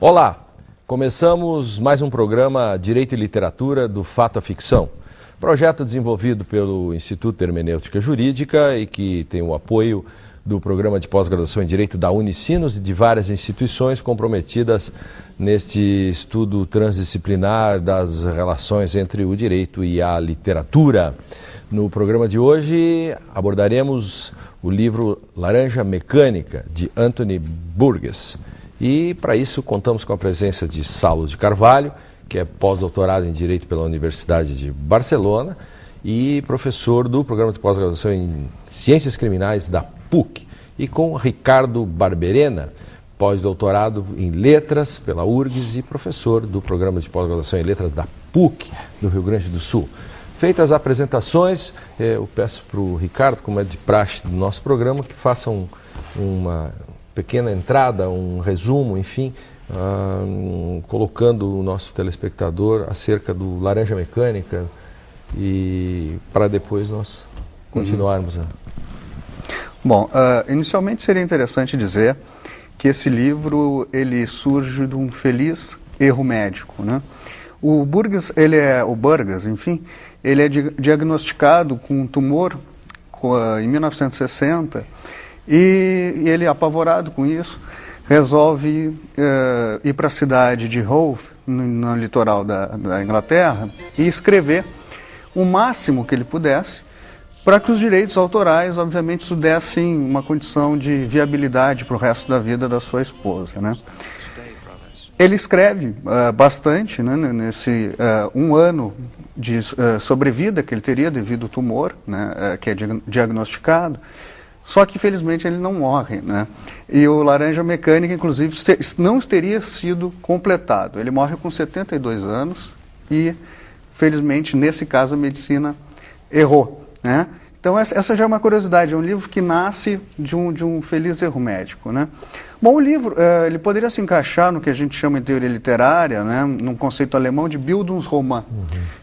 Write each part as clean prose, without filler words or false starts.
Olá, começamos mais um programa Direito e Literatura do Fato à Ficção. Projeto desenvolvido pelo Instituto de Hermenêutica Jurídica e que tem o apoio do Programa de Pós-Graduação em Direito da Unicinos e de várias instituições comprometidas neste estudo transdisciplinar das relações entre o direito e a literatura. No programa de hoje abordaremos o livro Laranja Mecânica, de Anthony Burgess. E para isso contamos com a presença de Saulo de Carvalho, que é pós-doutorado em Direito pela Universidade de Barcelona e professor do Programa de Pós-Graduação em Ciências Criminais da PUC. E com Ricardo Barberena, pós-doutorado em Letras pela URGS e professor do Programa de Pós-Graduação em Letras da PUC, do Rio Grande do Sul. Feitas as apresentações, eu peço para o Ricardo, como é de praxe do nosso programa, que faça uma pequena entrada, um resumo, enfim, colocando o nosso telespectador acerca do Laranja Mecânica e para depois nós continuarmos. Bom, inicialmente seria interessante dizer que esse livro ele surge de um feliz erro médico, né? O Burgess, ele é diagnosticado com um tumor em 1960 e ele, apavorado com isso, resolve ir para a cidade de Hove, no litoral da Inglaterra, e escrever o máximo que ele pudesse para que os direitos autorais, obviamente, isso dessem uma condição de viabilidade para o resto da vida da sua esposa, né? Ele escreve bastante, né, nesse um ano de sobrevida que ele teria devido ao tumor, né, que é diagnosticado, só que, infelizmente, ele não morre, né? E o Laranja Mecânica, inclusive, não teria sido completado. Ele morre com 72 anos e, felizmente, nesse caso, a medicina errou, né? Então, essa já é uma curiosidade. É um livro que nasce de um feliz erro médico, né? Bom, o livro ele poderia se encaixar no que a gente chama em teoria literária, né, num conceito alemão de Bildungsroman.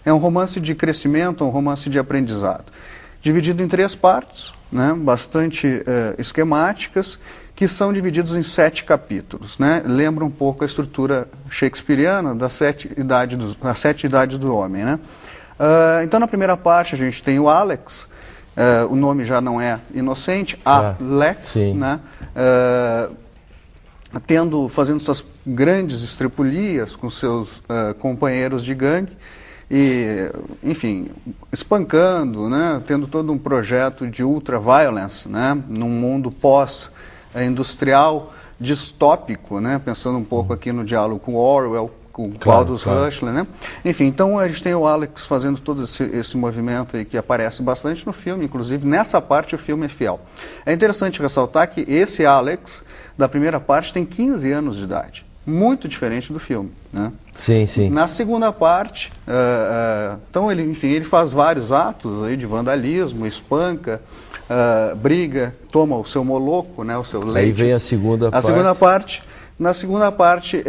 É um romance de crescimento, um romance de aprendizado. Dividido em 3 partes, né, bastante esquemáticas, que são divididos em 7 capítulos, né? Lembra um pouco a estrutura shakespeariana das 7 idades do homem, né? Então, na primeira parte, a gente tem o Alex, o nome já não é inocente, Alex, né? Fazendo suas grandes estripulias com seus companheiros de gangue, e, enfim, espancando, né, tendo todo um projeto de ultra-violence, né, num mundo pós-industrial, distópico, né, pensando um pouco aqui no diálogo com Orwell, com Aldous Huxley, né? Enfim, então a gente tem o Alex fazendo todo esse movimento aí que aparece bastante no filme, inclusive nessa parte o filme é fiel. É interessante ressaltar que esse Alex, da primeira parte, tem 15 anos de idade. Muito diferente do filme, né? Sim, sim. Na segunda parte, então ele faz vários atos aí de vandalismo, espanca, briga, toma o seu moloco, né, o seu leite. Aí vem a segunda parte. Na segunda parte,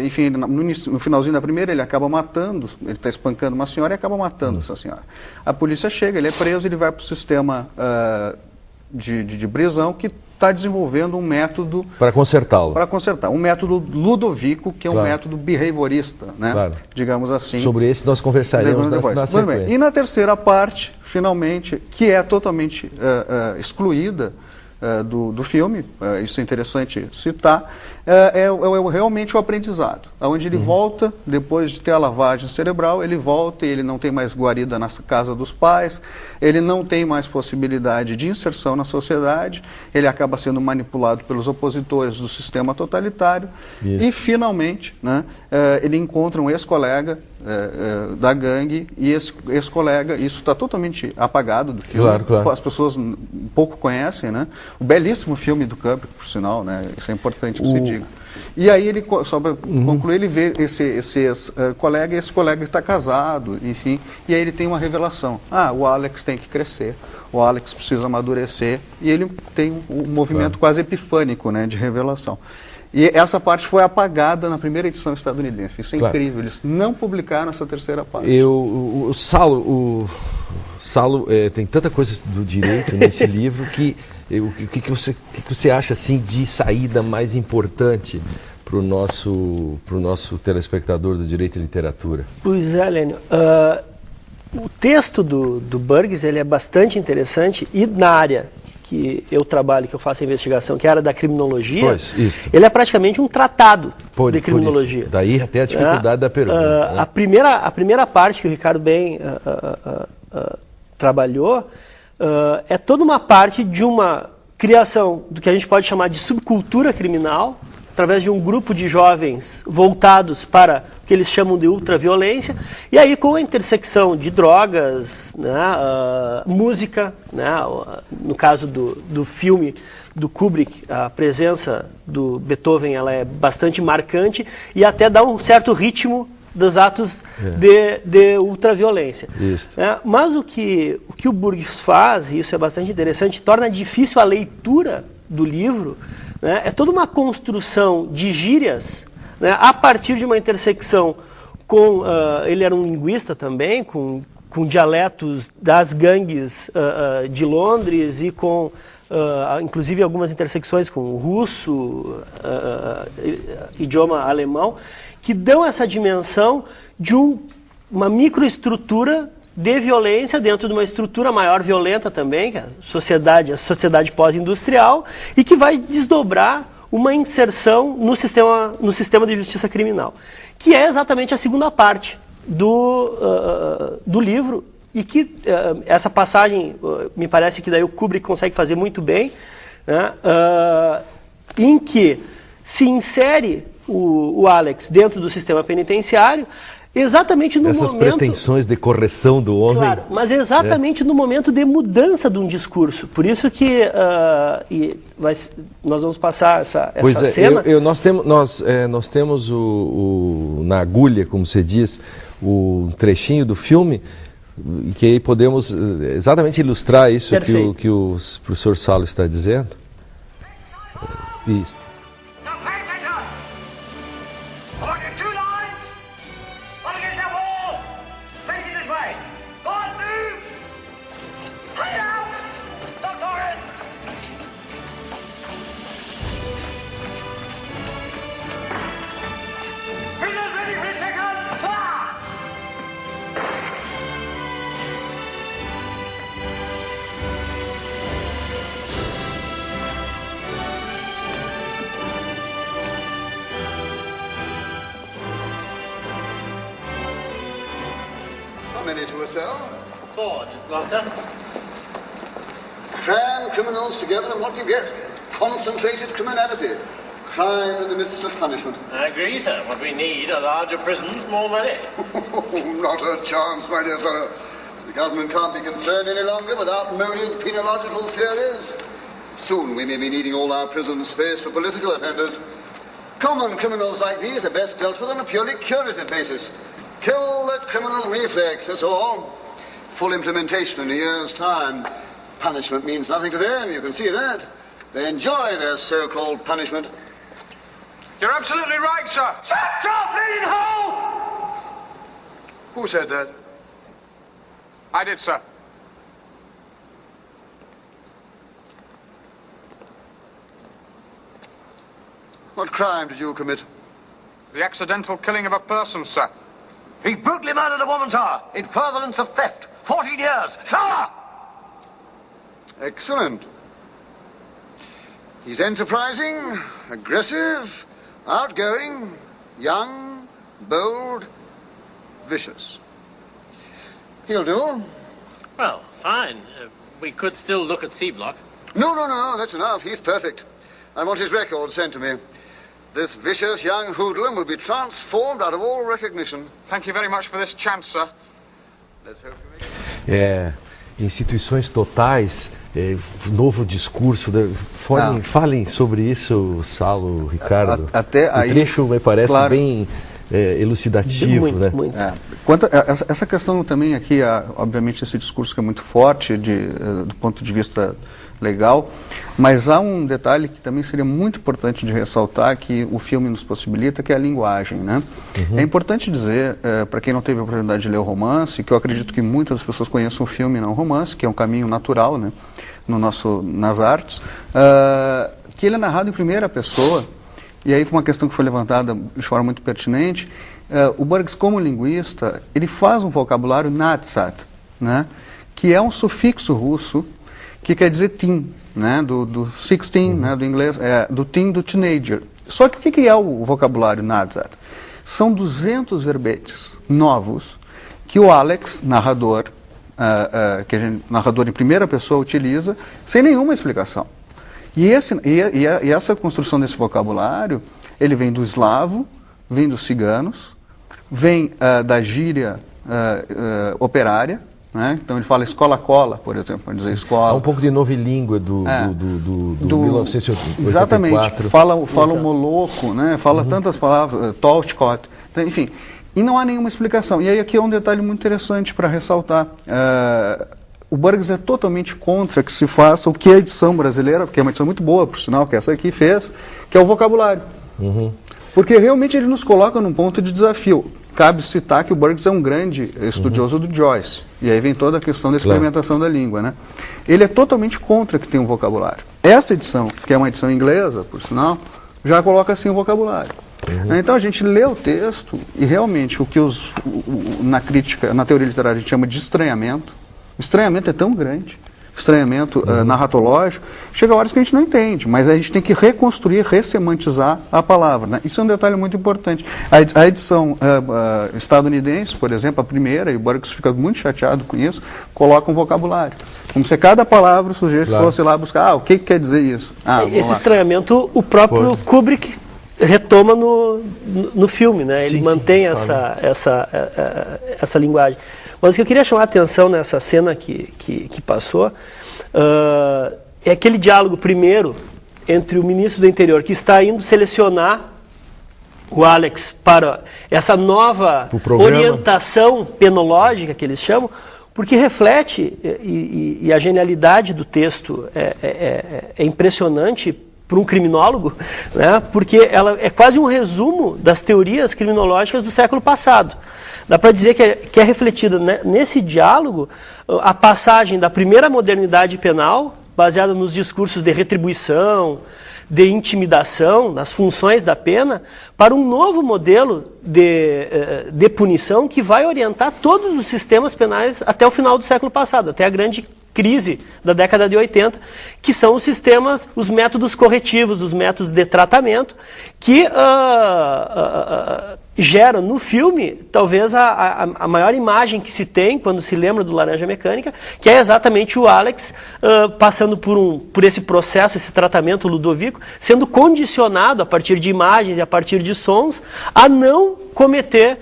enfim, no finalzinho da primeira, ele acaba matando, ele está espancando uma senhora e acaba matando essa senhora. A polícia chega, ele é preso, ele vai para o sistema de prisão que está desenvolvendo um método... Para consertá-lo. Para consertar. Um método Ludovico, que é um método behaviorista, né? Digamos assim. Sobre esse nós conversaremos na sequência. E na terceira parte, finalmente, que é totalmente excluída do filme, isso é interessante citar, é realmente o aprendizado, onde ele volta, depois de ter a lavagem cerebral, ele volta e ele não tem mais guarida na casa dos pais, ele não tem mais possibilidade de inserção na sociedade, ele acaba sendo manipulado pelos opositores do sistema totalitário e, finalmente, né, ele encontra um ex-colega da gangue e esse ex-colega, isso está totalmente apagado do filme, claro. As pessoas pouco conhecem, né? O belíssimo filme do Kubrick, por sinal, né? Isso é importante que se diga. E aí ele, só para concluir, ele vê esse ex-colega, e esse colega está casado, enfim, e aí ele tem uma revelação. O Alex tem que crescer, o Alex precisa amadurecer, e ele tem um movimento quase epifânico, né, de revelação. E essa parte foi apagada na primeira edição estadunidense. Isso é incrível. Eles não publicaram essa terceira parte. O Saulo tem tanta coisa do direito nesse livro que o que você acha assim de saída mais importante para o nosso telespectador do Direito e Literatura? Pois é, Lênio. O texto do Burgess, ele é bastante interessante, e na área que eu trabalho, que eu faço a investigação, que é a área da criminologia, ele é praticamente um tratado de criminologia. Daí até a dificuldade da pergunta. Né? A primeira parte que o Ricardo bem trabalhou é toda uma parte de uma criação do que a gente pode chamar de subcultura criminal, através de um grupo de jovens voltados para o que eles chamam de ultraviolência, e aí com a intersecção de drogas, né, música, né, no caso do filme do Kubrick, a presença do Beethoven ela é bastante marcante e até dá um certo ritmo dos atos de ultraviolência. Mas o que o Burgess faz, e isso é bastante interessante, torna difícil a leitura do livro, né, é toda uma construção de gírias, né, a partir de uma intersecção com... ele era um linguista também, com dialetos das gangues de Londres e com, inclusive, algumas intersecções com o russo, idioma alemão, que dão essa dimensão de uma microestrutura de violência dentro de uma estrutura maior violenta também, que é a sociedade pós-industrial, e que vai desdobrar uma inserção no sistema de justiça criminal, que é exatamente a segunda parte do livro, e que essa passagem, me parece que daí o Kubrick consegue fazer muito bem, né, em que se insere o Alex dentro do sistema penitenciário, exatamente no Essas momento... Essas pretensões de correção do homem... Claro, mas exatamente no momento de mudança de um discurso. Por isso que nós vamos passar essa cena... Nós temos na agulha, como você diz, o trechinho do filme, e que aí podemos exatamente ilustrar isso que o professor Salo está dizendo. Isso. To a cell? 4, just Doctor. Cram criminals together and what do you get? Concentrated criminality. Crime in the midst of punishment. I agree, sir. What we need are larger prisons, more money. Not a chance, my dear fellow. The government can't be concerned any longer with outmoded penological theories. Soon we may be needing all our prison space for political offenders. Common criminals like these are best dealt with on a purely curative basis. Kill the criminal reflex, that's all. Full implementation in a year's time. Punishment means nothing to them, you can see that. They enjoy their so-called punishment. You're absolutely right, sir. Shut your bleeding hole! Who said that? I did, sir. What crime did you commit? The accidental killing of a person, sir. He brutally murdered a woman, sir, in furtherance of theft. 14 years, sir! Excellent. He's enterprising, aggressive, outgoing, young, bold, vicious. He'll do. Well, fine. We could still look at C-Block. No, that's enough. He's perfect. I want his record sent to me. This vicious young hoodlum will be transformed out of all recognition. Thank you very much for this chance, sir. Let's hope you make it. Instituições totais, novo discurso. Falem sobre isso, Salo, Ricardo. Até o trecho me parece bem elucidativo, muito, né? Muito. Quanto a essa questão também aqui, obviamente esse discurso que é muito forte do ponto de vista legal, mas há um detalhe que também seria muito importante de ressaltar, que o filme nos possibilita, que é a linguagem, né? É importante dizer, para quem não teve a oportunidade de ler o romance, que eu acredito que muitas das pessoas conheçam o filme e não o romance, que é um caminho natural, né, nas artes, que ele é narrado em primeira pessoa, e aí foi uma questão que foi levantada de forma muito pertinente, o Burgess, como linguista, ele faz um vocabulário nadsat, né, que é um sufixo russo que quer dizer teen, né, do 16, né, do inglês, do teen, do teenager. Só que o que é o vocabulário nadsat? São 200 verbetes novos que o Alex, narrador, narrador em primeira pessoa, utiliza sem nenhuma explicação. E essa construção desse vocabulário, ele vem do eslavo, vem dos ciganos, vem da gíria operária, né? Então ele fala escola-cola, por exemplo, para dizer escola. Há um pouco de novilíngua do 1984. Exatamente, fala o moloco, né? Fala tantas palavras, tolchkot, enfim. E não há nenhuma explicação. E aí aqui é um detalhe muito interessante para ressaltar. O Burgess é totalmente contra que se faça o que a edição brasileira, porque é uma edição muito boa, por sinal, que essa aqui fez, que é o vocabulário. Porque realmente ele nos coloca num ponto de desafio. Cabe citar que o Burgess é um grande estudioso do Joyce. E aí vem toda a questão da experimentação da língua, né? Ele é totalmente contra que tenha um vocabulário. Essa edição, que é uma edição inglesa, por sinal, já coloca assim o vocabulário. Então a gente lê o texto e realmente o que na crítica, na teoria literária a gente chama de estranhamento. O estranhamento é tão grande, estranhamento narratológico, chega horas que a gente não entende, mas a gente tem que reconstruir, ressemantizar a palavra, né? Isso é um detalhe muito importante. A edição estadunidense, por exemplo, a primeira, e o Burgess fica muito chateado com isso, coloca um vocabulário. Como se cada palavra o sujeito fosse lá buscar, o que quer dizer isso? Esse estranhamento o próprio Kubrick retoma no filme, né? Ele mantém essa linguagem. Mas o que eu queria chamar a atenção nessa cena que passou é aquele diálogo primeiro entre o ministro do Interior, que está indo selecionar o Alex para essa nova orientação penológica, que eles chamam, porque reflete, e a genialidade do texto é impressionante para um criminólogo, né, porque ela é quase um resumo das teorias criminológicas do século passado. Dá para dizer que é refletida, né, nesse diálogo a passagem da primeira modernidade penal, baseada nos discursos de retribuição, de intimidação, nas funções da pena, para um novo modelo de punição que vai orientar todos os sistemas penais até o final do século passado, até a grande crise da década de 80, que são os sistemas, os métodos corretivos, os métodos de tratamento, que geram no filme, talvez, a maior imagem que se tem quando se lembra do Laranja Mecânica, que é exatamente o Alex passando por esse processo, esse tratamento ludovico, sendo condicionado a partir de imagens e a partir de sons, a não cometer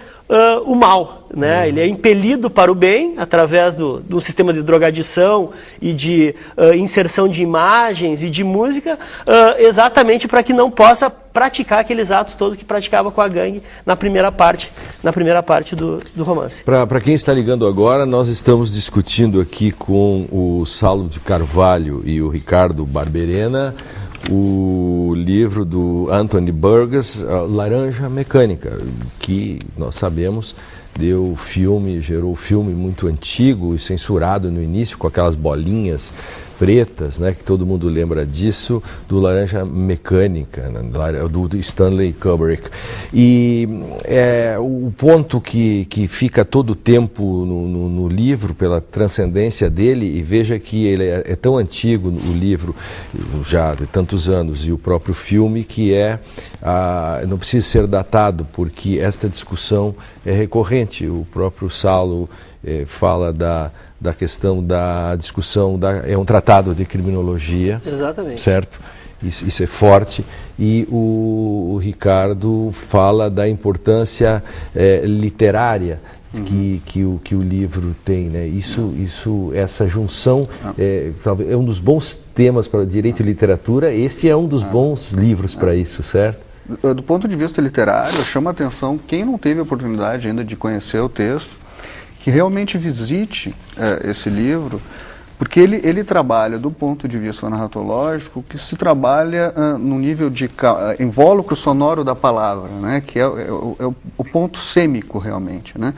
o mal, né? Ele é impelido para o bem através do sistema de drogadição e de inserção de imagens e de música, exatamente para que não possa praticar aqueles atos todos que praticava com a gangue na primeira parte do romance. Para quem está ligando agora, nós estamos discutindo aqui com o Saulo de Carvalho e o Ricardo Barberena o livro do Anthony Burgess, Laranja Mecânica, que nós sabemos gerou filme muito antigo e censurado no início, com aquelas bolinhas pretas, né, que todo mundo lembra disso, do Laranja Mecânica, né, do Stanley Kubrick. E o ponto que fica todo o tempo no livro, pela transcendência dele, e veja que ele é tão antigo, o livro, já de tantos anos, e o próprio filme, que não precisa ser datado, porque esta discussão é recorrente. O próprio Saulo fala da questão da discussão, é um tratado de criminologia. Exatamente. Certo? Isso é forte. E o Ricardo fala da importância literária que o livro tem, né? Essa junção é um dos bons temas para direito e literatura. Este é um dos bons livros para isso, certo? Do ponto de vista literário, chama a atenção quem não teve a oportunidade ainda de conhecer o texto, que realmente visite esse livro, porque ele trabalha do ponto de vista narratológico, que se trabalha no nível de invólucro sonoro da palavra, né, que é o ponto sêmico realmente, né,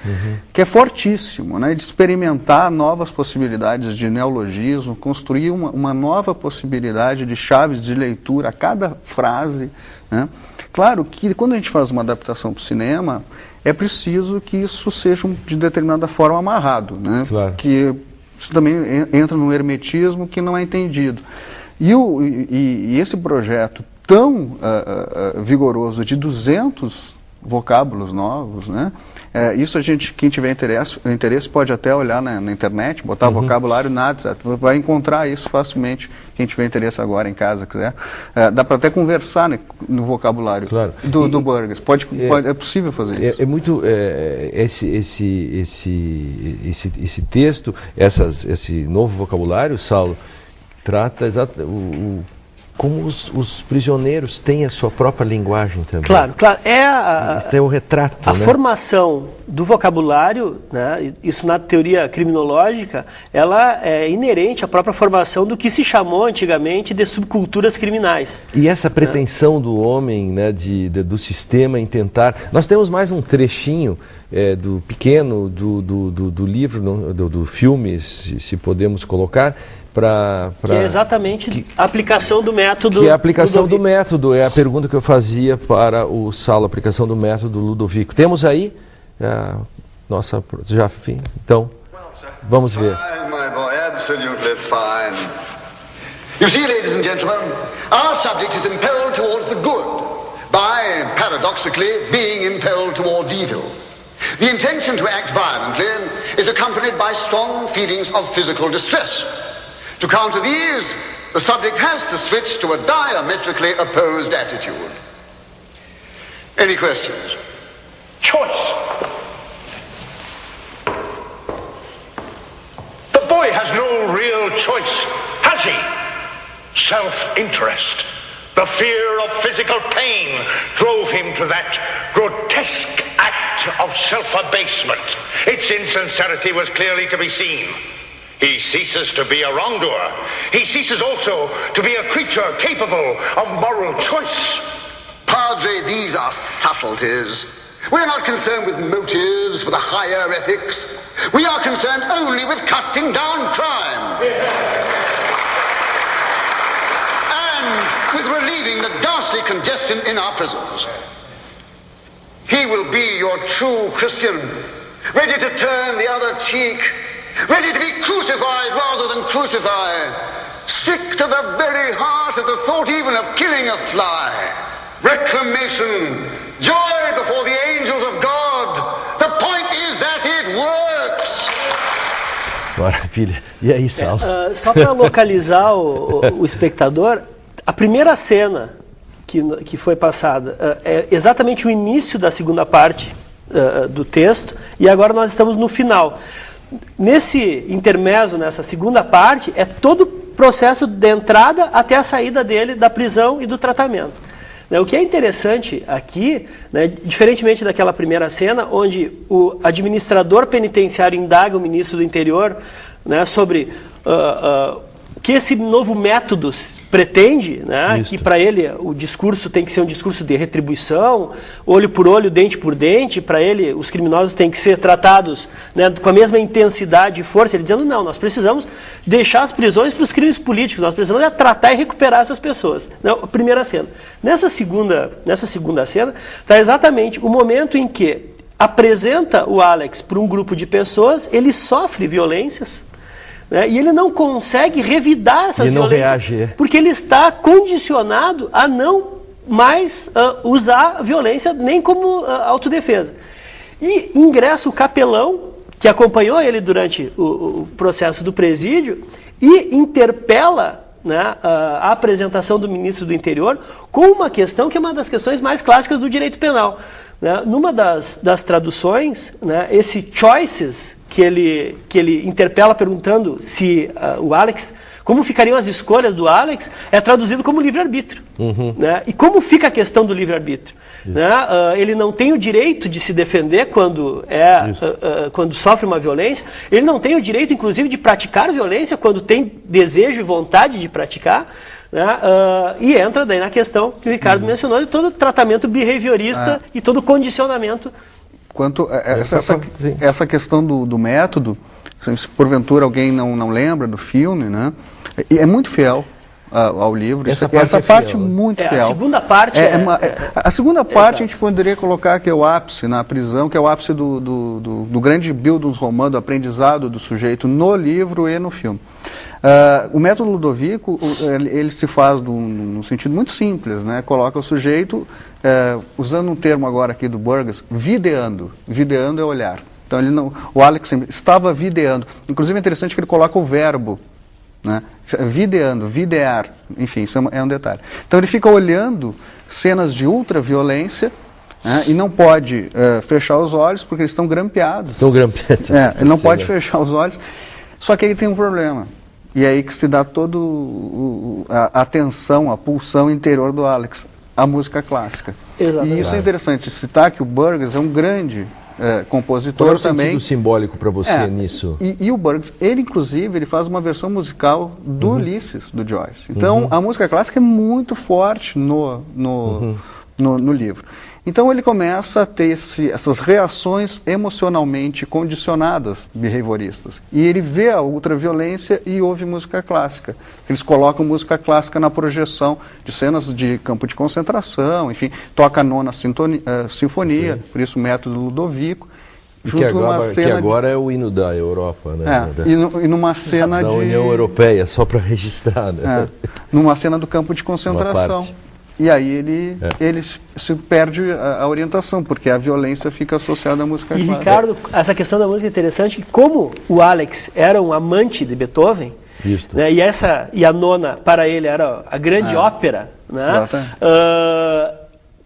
que é fortíssimo, né, de experimentar novas possibilidades de neologismo, construir uma nova possibilidade de chaves de leitura a cada frase, né. Claro que quando a gente faz uma adaptação para o cinema, é preciso que isso seja de determinada forma amarrado, né? Claro. Que isso também entra num hermetismo que não é entendido. E esse projeto tão vigoroso de 200 vocábulos novos, né? Isso quem tiver interesse pode até olhar na internet, botar vocabulário NADS, vai encontrar isso facilmente, quem tiver interesse agora em casa quiser. Dá para até conversar, né, no vocabulário, claro, do Burgess. É possível fazer isso. É muito esse texto, esse novo vocabulário, Saulo, trata como os prisioneiros têm a sua própria linguagem também. Claro. É o retrato. A formação do vocabulário, né, isso na teoria criminológica, ela é inerente à própria formação do que se chamou antigamente de subculturas criminais. E essa pretensão do homem, né, do sistema em tentar... Nós temos mais um trechinho do pequeno, do livro, do filme, se podemos colocar, que é exatamente a aplicação do método. Que é a aplicação do método, é a pergunta que eu fazia para o Saulo, a aplicação do método Ludovico. Temos aí nossa... Já, enfim, então, vamos ver. Fine, my boy, absolutely fine. You see, ladies and gentlemen, our subject is impelled towards the good by, paradoxically, being impelled towards evil. The intention to act violently is accompanied by strong feelings of physical distress. To counter these, the subject has to switch to a diametrically opposed attitude. Any questions? Choice. The boy has no real choice, has he? Self-interest. The fear of physical pain drove him to that grotesque act of self-abasement. Its insincerity was clearly to be seen. He ceases to be a wrongdoer. He ceases also to be a creature capable of moral choice. Padre, these are subtleties. We're not concerned with motives, with a higher ethics. We are concerned only with cutting down crime. And with relieving the ghastly congestion in our prisons. He will be your true Christian, ready to turn the other cheek, ready to be crucified rather than crucify, sick to the very heart at the thought even of killing a fly. Reclamation, joy before the angels of God. The point is that it works. Maravilha. E aí, Saulo? Só para localizar o espectador, a primeira cena que foi passada é exatamente o início da segunda parte do texto, e agora nós estamos no final. Nesse intermezzo, nessa segunda parte, é todo o processo de entrada até a saída dele da prisão e do tratamento. O que é interessante aqui, né, diferentemente daquela primeira cena, onde o administrador penitenciário indaga o ministro do Interior, né, sobre o que esse novo método pretende, né, que para ele o discurso tem que ser um discurso de retribuição, olho por olho, dente por dente, para ele os criminosos têm que ser tratados, né, com a mesma intensidade e força, ele dizendo, não, nós precisamos deixar as prisões para os crimes políticos, nós precisamos tratar e recuperar essas pessoas. Não, a primeira cena. Nessa segunda cena, está exatamente o momento em que apresenta o Alex para um grupo de pessoas, ele sofre violências, né, e ele não consegue revidar essas violências, porque ele está condicionado a não mais usar a violência nem como autodefesa. E ingressa o capelão, que acompanhou ele durante o processo do presídio, e interpela, né, a apresentação do ministro do Interior com uma questão que é uma das questões mais clássicas do direito penal. Né? Numa das traduções, né, esse choices, que ele interpela perguntando se o Alex, como ficariam as escolhas do Alex, é traduzido como livre-arbítrio. Né? E como fica a questão do livre-arbítrio? Né? Ele não tem o direito de se defender quando sofre uma violência, ele não tem o direito, inclusive, de praticar violência quando tem desejo e vontade de praticar. Né? E entra daí na questão que o Ricardo mencionou, de todo o tratamento behaviorista e todo o condicionamento. Quanto a essa questão do método, se porventura alguém não lembra do filme, né, é muito fiel. ao livro. Essa parte é fiel, né? muito fiel. A segunda parte a segunda parte a gente poderia colocar que é o ápice na prisão, que é o ápice do grande Bildungsroman, do aprendizado do sujeito no livro e no filme. O método Ludovico, ele se faz num sentido muito simples, né? Coloca o sujeito, usando um termo agora aqui do Burgess, videando. Videando é olhar. Então o Alex estava videando. Inclusive é interessante que ele coloca o verbo, né? Videando, videar, enfim, isso é um detalhe. Então ele fica olhando cenas de ultraviolência, né? E não pode fechar os olhos porque eles estão grampeados. Estão grampeados. Ele não pode fechar os olhos. Só que aí tem um problema. E é aí que se dá toda a atenção, a pulsão interior do Alex, a música clássica. Exatamente. E isso é interessante citar que o Burgess é um grande compositor Qual é o também. sentido simbólico para você nisso? E o Burgess, ele inclusive, ele faz uma versão musical do Ulisses, do Joyce. Então, a música clássica é muito forte no livro. Então ele começa a ter essas reações emocionalmente condicionadas, behavioristas. E ele vê a ultraviolência e ouve música clássica. Eles colocam música clássica na projeção de cenas de campo de concentração, enfim, toca a nona sinfonia, por isso o método Ludovico. Que agora é o hino da Europa, né? E numa cena da União Europeia, só para registrar, né? Numa cena do campo de concentração. E aí ele se perde a orientação, porque a violência fica associada à música clássica. E Ricardo, essa questão da música é interessante, que como o Alex era um amante de Beethoven, né, e a nona para ele era a grande ópera, né,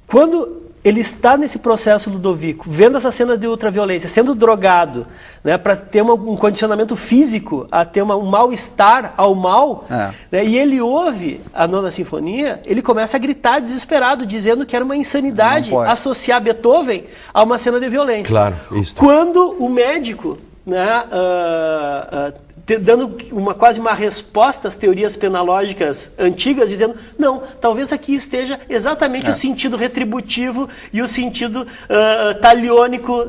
quando ele está nesse processo Ludovico, vendo essas cenas de ultraviolência, sendo drogado, né, para ter um condicionamento físico, a ter um mal-estar ao mal, né, e ele ouve a nona sinfonia, ele começa a gritar desesperado, dizendo que era uma insanidade associar Beethoven a uma cena de violência. Claro, isso. Quando o médico, né, dando quase uma resposta às teorias penalógicas antigas, dizendo, não, talvez aqui esteja exatamente o sentido retributivo e o sentido taliônico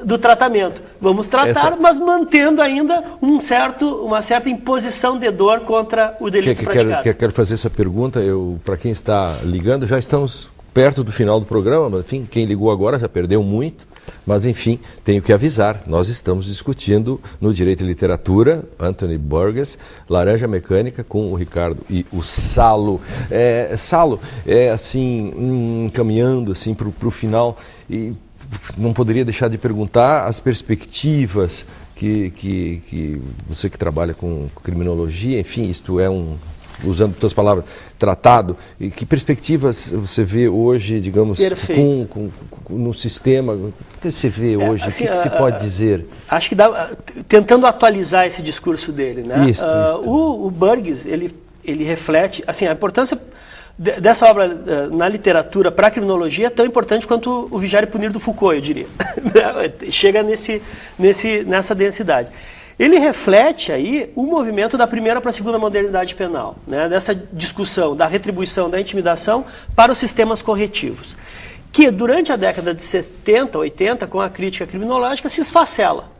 do tratamento. Vamos tratar, mas mantendo ainda uma certa imposição de dor contra o delito praticado. Quero fazer essa pergunta, para quem está ligando, já estamos perto do final do programa, mas enfim, quem ligou agora já perdeu muito. Mas, enfim, tenho que avisar, nós estamos discutindo no Direito e Literatura, Anthony Burgess, Laranja Mecânica, com o Ricardo e o Salo. Salo, assim, caminhando assim, para o final, e não poderia deixar de perguntar as perspectivas que você que trabalha com criminologia, enfim, isto é usando tuas palavras, tratado, e que perspectivas você vê hoje, digamos, no sistema, o que você vê hoje, assim, o que se pode dizer? Acho que tentando atualizar esse discurso dele, né? O Burgess, ele reflete, assim, a importância dessa obra na literatura para a criminologia é tão importante quanto o Vigiar e Punir do Foucault, eu diria. Chega nessa densidade. Ele reflete aí o movimento da primeira para a segunda modernidade penal, né? Dessa discussão da retribuição, da intimidação para os sistemas corretivos, que durante a década de 70, 80, com a crítica criminológica, se esfacela.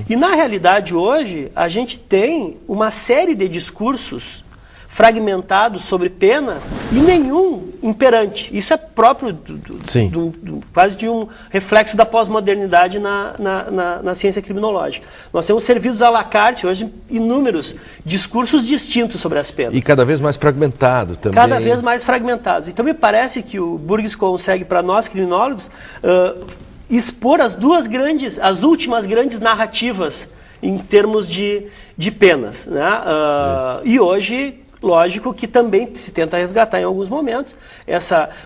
E na realidade hoje a gente tem uma série de discursos fragmentados sobre pena e nenhum imperante. Isso é próprio quase de um reflexo da pós-modernidade na ciência criminológica. Nós temos servidos à la carte hoje inúmeros discursos distintos sobre as penas. E cada vez mais fragmentado também. Cada vez mais fragmentados. Então me parece que o Burgess consegue, para nós criminólogos, expor as últimas grandes narrativas em termos de penas, né? E hoje, lógico que também se tenta resgatar em alguns momentos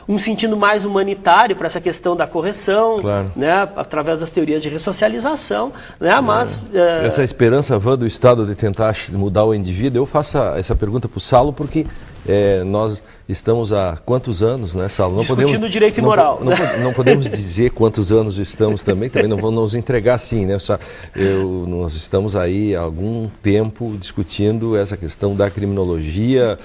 um sentido mais humanitário para essa questão da correção, né, através das teorias de ressocialização, né, mas... Essa esperança vã do Estado de tentar mudar o indivíduo, eu faço essa pergunta para o Salo porque nós estamos há quantos anos, né, Saulo? Discutindo direito e moral. Não podemos dizer quantos anos estamos também não vamos nos entregar assim, né? Nós estamos aí há algum tempo discutindo essa questão da criminologia,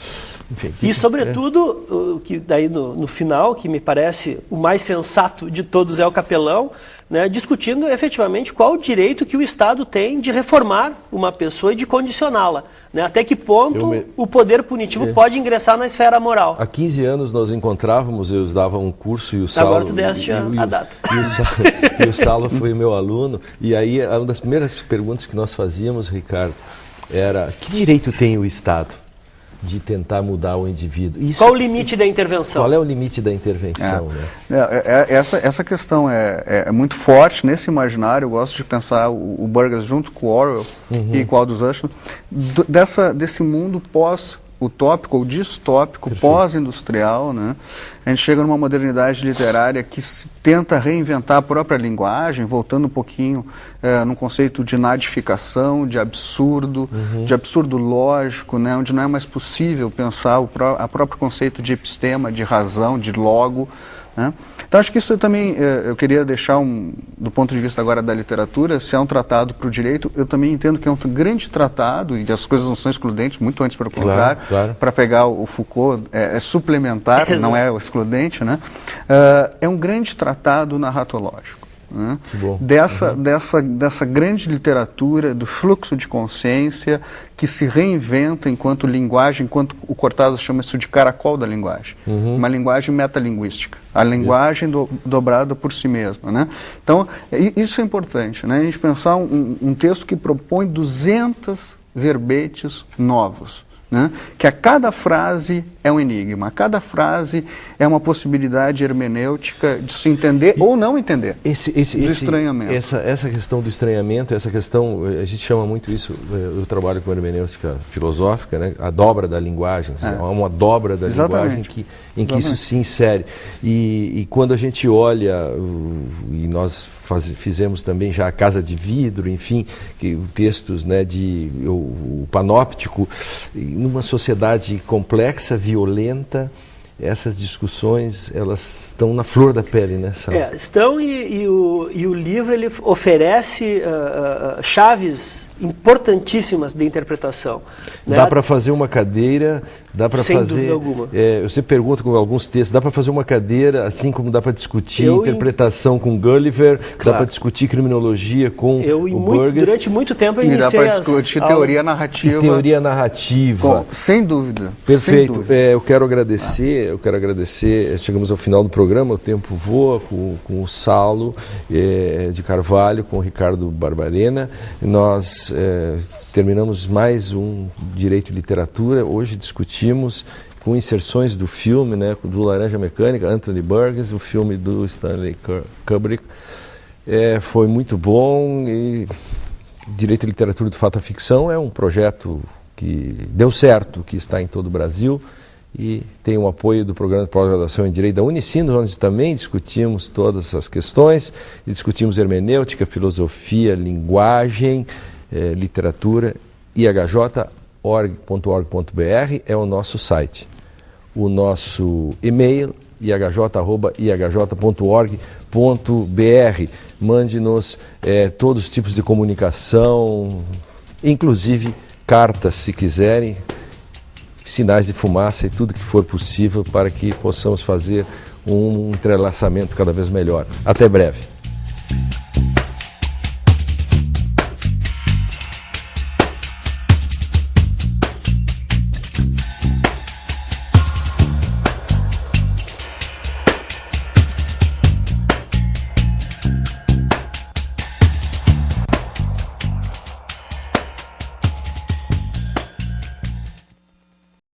enfim. E sobretudo, que daí no final, que me parece o mais sensato de todos é o Capelão, né, discutindo efetivamente qual o direito que o Estado tem de reformar uma pessoa e de condicioná-la. Né, até que ponto o poder punitivo pode ingressar na esfera moral. Há 15 anos nós encontrávamos, eu dava um curso e o Saulo... Agora tu deste a data. E o Saulo foi meu aluno, e aí uma das primeiras perguntas que nós fazíamos, Ricardo, era: que direito tem o Estado de tentar mudar o indivíduo? Qual o limite da intervenção? Qual é o limite da intervenção? Essa questão é muito forte nesse imaginário. Eu gosto de pensar o Burgess junto com o Orwell e com o Aldous Huxley, desse mundo pós-utópico ou distópico, pós-industrial, né? A gente chega numa modernidade literária que tenta reinventar a própria linguagem, voltando um pouquinho num conceito de nadificação, de absurdo lógico, né? Onde não é mais possível pensar o próprio conceito de epistema, de razão, de logo. Né? Então acho que isso também, eu queria deixar do ponto de vista agora da literatura, se é um tratado para o direito, eu também entendo que é um grande tratado, e as coisas não são excludentes, muito antes pelo contrário, para pegar o Foucault, é suplementar, não é o excludente, né? É um grande tratado narratológico. Né? Dessa grande literatura, do fluxo de consciência que se reinventa enquanto linguagem, enquanto o Cortázar chama isso de caracol da linguagem, uma linguagem metalinguística, a linguagem dobrada por si mesma. Né? Então, isso é importante, né? A gente pensar um texto que propõe 200 verbetes novos. Né? Que a cada frase é um enigma, a cada frase é uma possibilidade hermenêutica de se entender ou não entender. Esse estranhamento. Essa questão do estranhamento, essa questão, a gente chama muito isso, eu trabalho com hermenêutica filosófica, né? A dobra da linguagem, há uma dobra da linguagem em que isso se insere. E quando a gente olha, e nós fizemos também já a Casa de Vidro, enfim, textos, né, o Panóptico, numa sociedade complexa, violenta, essas discussões, elas estão na flor da pele, né, Saulo? Estão, e o livro ele oferece chaves importantíssimas de interpretação. Né? Dá para fazer uma cadeira, dá para fazer... Sem dúvida alguma. Eu sempre pergunto com alguns textos, dá para fazer uma cadeira, assim como dá para discutir interpretação com Gulliver, dá para discutir criminologia com o Burgess. Durante muito tempo eu iniciei dá para discutir teoria narrativa. Teoria narrativa. Sem dúvida. Perfeito. Sem dúvida. Eu quero agradecer, chegamos ao final do programa, o tempo voa, com o Saulo de Carvalho, com o Ricardo Barbarena. Nós terminamos mais um Direito e Literatura. Hoje discutimos com inserções do filme, né, do Laranja Mecânica, Anthony Burgess, o filme do Stanley Kubrick. Foi muito bom. E Direito e Literatura do Fato à Ficção é um projeto que deu certo, que está em todo o Brasil e tem o apoio do Programa de Pós-Graduação em Direito da Unicinos, onde também discutimos todas essas questões, e discutimos hermenêutica, filosofia, linguagem, literatura. ihj.org.br é o nosso site. O nosso e-mail, ihj.org.br. Mande-nos todos os tipos de comunicação, inclusive cartas, se quiserem, sinais de fumaça e tudo que for possível para que possamos fazer um entrelaçamento cada vez melhor. Até breve.